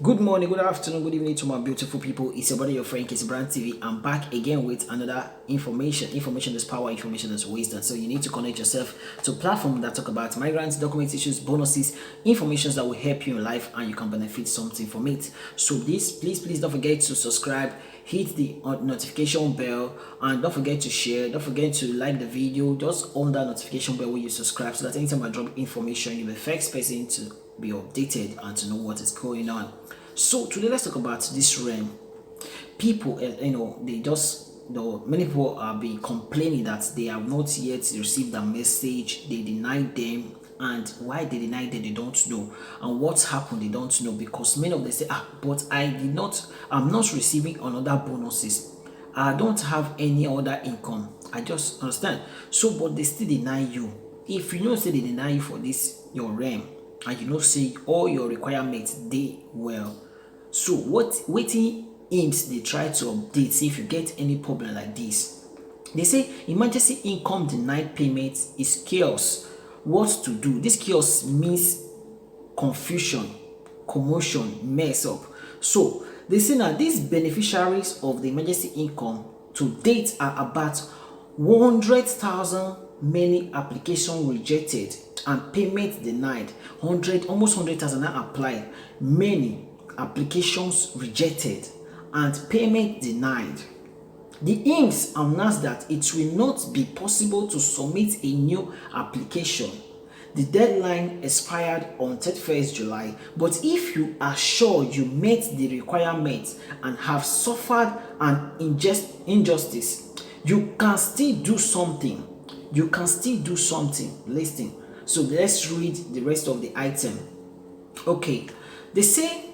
Good morning, good afternoon, good evening to my beautiful people. It's your brother, your friend, Kiss Brand TV. I'm back again with another information. Information is power, information is wisdom. So you need to connect yourself to a platform that talk about migrants, document issues, bonuses, information that will help you in life and you can benefit something from it. So please don't forget to subscribe, hit the notification bell, and don't forget to share. Don't forget to like the video. Just on that notification bell when you subscribe so that anytime I drop information, you'll be the first person to be updated and to know what is going on. So today let's talk about this realm. People, they just many people are be complaining that they have not yet received the message. They denied them, and why they denied them, they don't know, and what's happened, they don't know because many of them say, but I'm not receiving another bonuses. I don't have any other income. I just understand. So, but they still deny you. If you know say they deny you for this your realm, and you know say all your requirements they well, so what waiting aims they try to update see if you get any problem like this. They say emergency income denied payment is chaos. What to do? This chaos means confusion, commotion, mess up. So they say now these beneficiaries of the emergency income to date are about 100,000. Many applications rejected and payment denied. 100 almost 100,000 applied. Many applications rejected and payment denied. The IMS announced that it will not be possible to submit a new application. The deadline expired on 31st July, but if you are sure you met the requirements and have suffered an injustice, you can still do something. You can still do something. Listen. So let's read the rest of the item. Okay. They say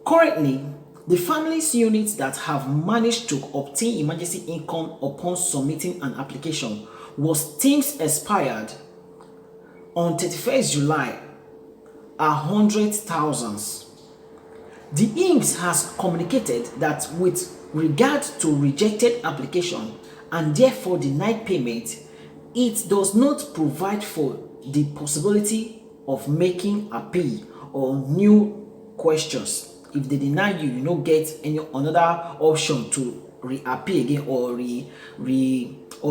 currently, the families units that have managed to obtain emergency income upon submitting an application was terms expired on 31st July are hundred thousands. The IMS has communicated that with regard to rejected application and therefore denied payment, it does not provide for the possibility of making appeal or new questions. If they deny you, you don't get any another option to reappeal again or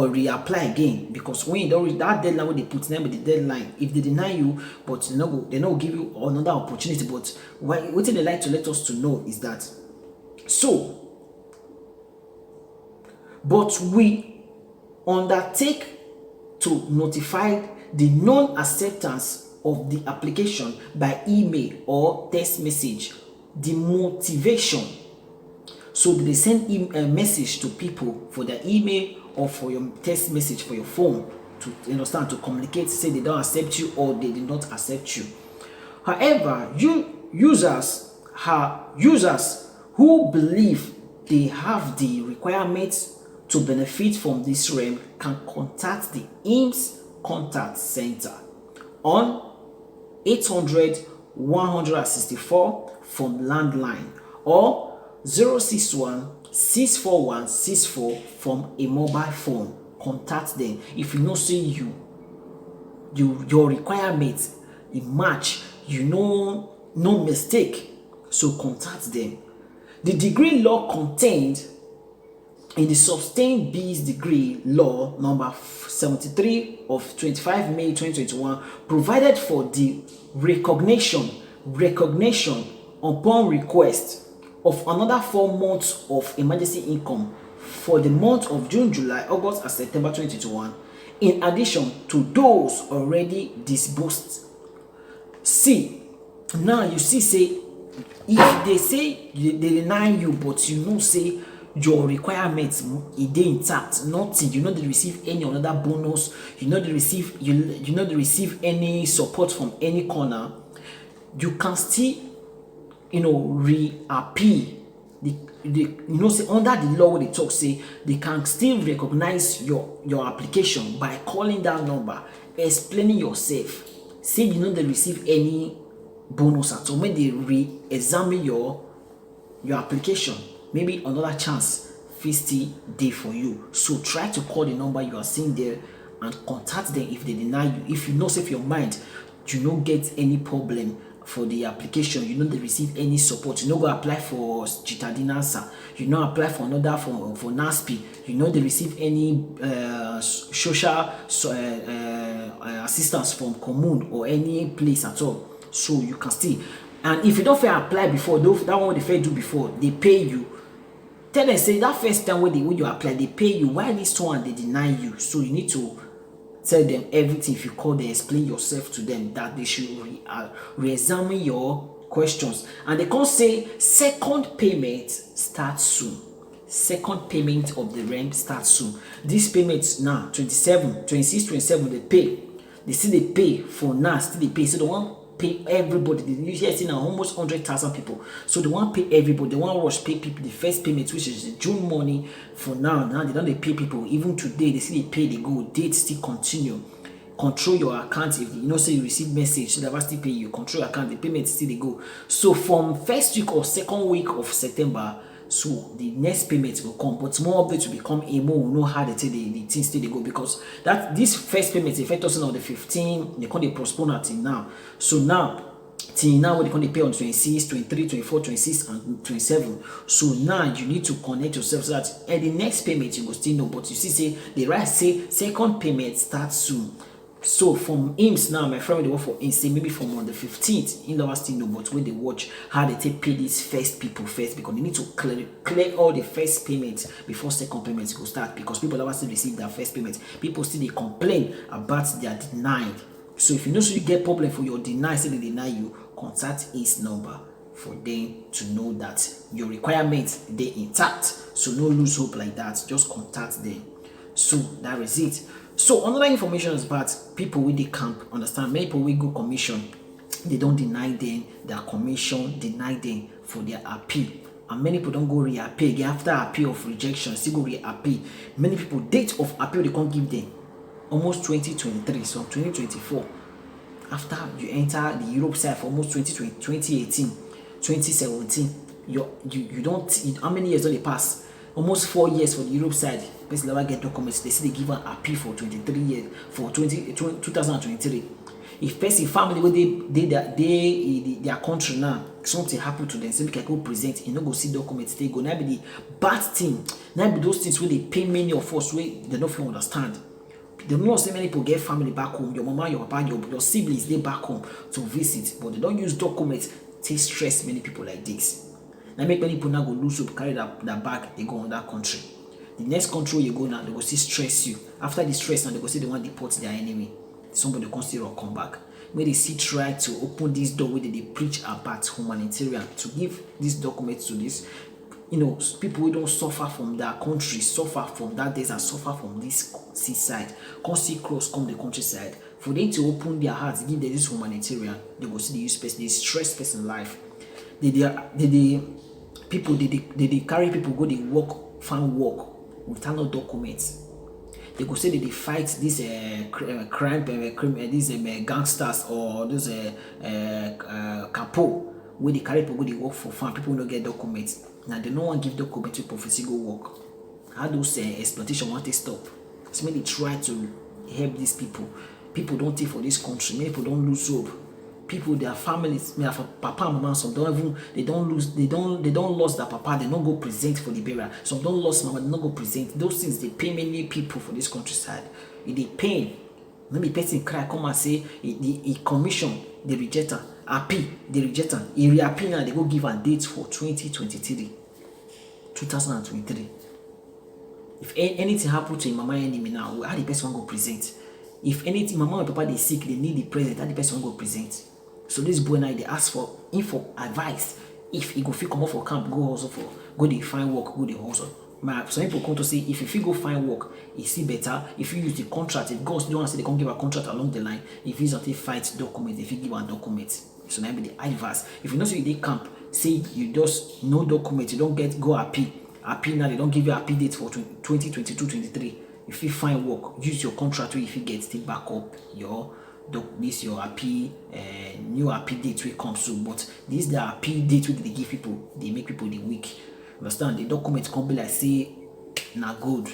reapply again, because when you don't reach that deadline, when they put them with the deadline, if they deny you, but they not give you another opportunity. But what they like to let us to know is that but we undertake to notify the non-acceptance of the application by email or text message the motivation. So they send a message to people for their email or for your text message for your phone to understand, to communicate, say they don't accept you or they did not accept you. However, users who believe they have the requirements to benefit from this realm can contact the IMS contact center on 800 164 from landline or 061 641 64 from a mobile phone. Contact them. If you know say your requirements match, no mistake, so contact them. The degree law contained in the sustained B's degree law number 73 of 25 May 2021 provided for the recognition upon request of another 4 months of emergency income for the month of June, July, August, and September 2021, in addition to those already disbursed. See, now you see, say if they say they deny you, but you know say your requirements they intact, nothing, you know they receive any another bonus, you know they receive any support from any corner, you can still reappeal. Say under the law where they talk say they can still recognize your application by calling that number, explaining yourself, say they receive any bonus at all. When they re-examine your application, maybe another chance 50 day for you. So try to call the number you are seeing there and contact them if they deny you. If you know safe your mind, you don't get any problem for the application, you know they receive any support. You know go apply for Chitadinansa, you know apply for another for NASPI, you know they receive any social assistance from commune or any place at all. So you can still, and if you don't fair apply before, that one they fair do before, they pay you. Tell them say that first time when you apply, they pay you. Why this one they deny you? So you need to tell them everything. If you call them, explain yourself to them that they should re-examine your questions. And they can't say second payment starts soon. Second payment of the rent starts soon. These payments now 27, 26, 27 they pay. They still they pay for now. Still they pay. So the one pay everybody. They usually see now almost 100,000 people. So they want pay everybody. They want rush pay people the first payment, which is the June money. For now they don't they pay people. Even today they see they pay. They go. Date still continue. Control your account. If you know say you receive message, so they will still pay you. Control your account. The payment still they go. So from first week or second week of September, so the next payment will come, but more updates will become a more will know how they take the things still they go, because that this first payment affect us on the 15, they can't postpone until now. So now till now they can't pay on 26, 23, 24, 26 and 27. So now you need to connect yourself so that at the next payment you go still know. But you see say the right say second payment starts soon. So from IMS now, my friend they work for IMS, say maybe from on the 15th, in the still know, but when they watch how they take pay these first people first, because they need to clear all the first payments before second payments go start, because people never still receive their first payment. People still they complain about their denied. So if you know so you get problem for your deny, say they deny you, contact IMS number for them to know that your requirements they intact. So no lose hope like that. Just contact them. So that is it. So another information is about people with the camp. Understand, many people will go commission, they don't deny them their commission, deny them for their appeal, and many people don't go reappeal again after appeal of rejection. Still go reappeal. Many people date of appeal they can't give them almost 2023, so 2024. After you enter the Europe side for almost 2020, 2018, 2017, you don't. How many years do they pass? Almost 4 years for the Europe side. Person never get documents. They say they give an appeal for 23 years for 2023. If person family where their country now, something happen to them, so they can go present, you know go see documents. They go now be the bad thing. Now be those things where they pay many of us where they don't feel understand. They know say many people get family back home. Your mama, your papa, your siblings they back home to visit, but they don't use documents. They stress many people like this. Now make many people now go lose hope, carry that bag, they go on that country. The next country you go now, they go see stress you. After the stress now, they go say they want to deport their enemy. Somebody can still come back. When they see try to open this door where they preach about humanitarian, to give these documents to this, you know, people who don't suffer from their country, suffer from that desert, suffer from this seaside, come see cross, come the countryside. For them to open their hearts, give them this humanitarian, they go see the use person, they stress person life. They carry people go, they work, find work without no documents. They go say that they fight these these gangsters or those capo where they carry people go, they work for fun. People don't get documents. Now they no one give documents to prophecy go work. How those exploitation want to stop? So many try to help these people. People don't take for this country. Many people don't lose hope. People, their families, their papa and mama, some don't even, they don't lose their papa, they don't go present for the burial. Some don't lose mama, they don't go present. Those things they pay many people for this countryside. It they pay. Maybe person cry come and say he commission the rejecter, appeal the rejecter, he reappeal now they go give a date for 2023. If anything happen to mama enemy now, how the person go present? If anything, mama and papa they sick, they need the present, how the person go present? So this boy now they ask for info, advice. If he go fit come off for camp, go hustle for, go they find work, go they hustle. Some people come to say if you go find work, you see better. If you use the contract, if God don't want to say they can give a contract along the line, if you not fight document, if you give a document. So now be the advice. If you know so you dey camp, say you just no document, you don't get go appeal now, they don't give you appeal date for 2022-23. If you find work, use your contract where if you get still back up your appeal new appeal date will come soon. But this the appeal date where they give people, they make people the weak. Understand? The document can be like say na good.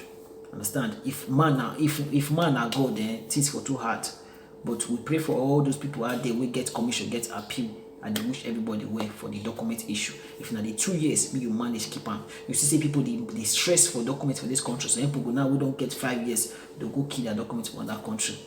Understand? If man are God, then things for too hard. But we pray for all those people out there we get commission, get appeal I dey wish everybody well for the document issue. If na the 2 years me you manage keep am, you see say people dey stress for documents for this country. So people now we don't get 5 years, they go kill their documents for that country.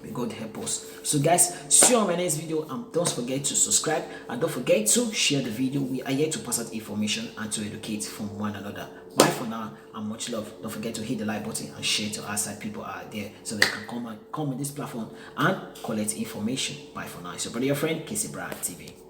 May God help us. So guys, see you on my next video, and don't forget to subscribe, and don't forget to share the video. We are here to pass out information and to educate from one another. Bye for now and much love. Don't forget to hit the like button and share to outside people out there so they can come on this platform and collect information. Bye for now. It's your brother, your friend, KC Brad TV.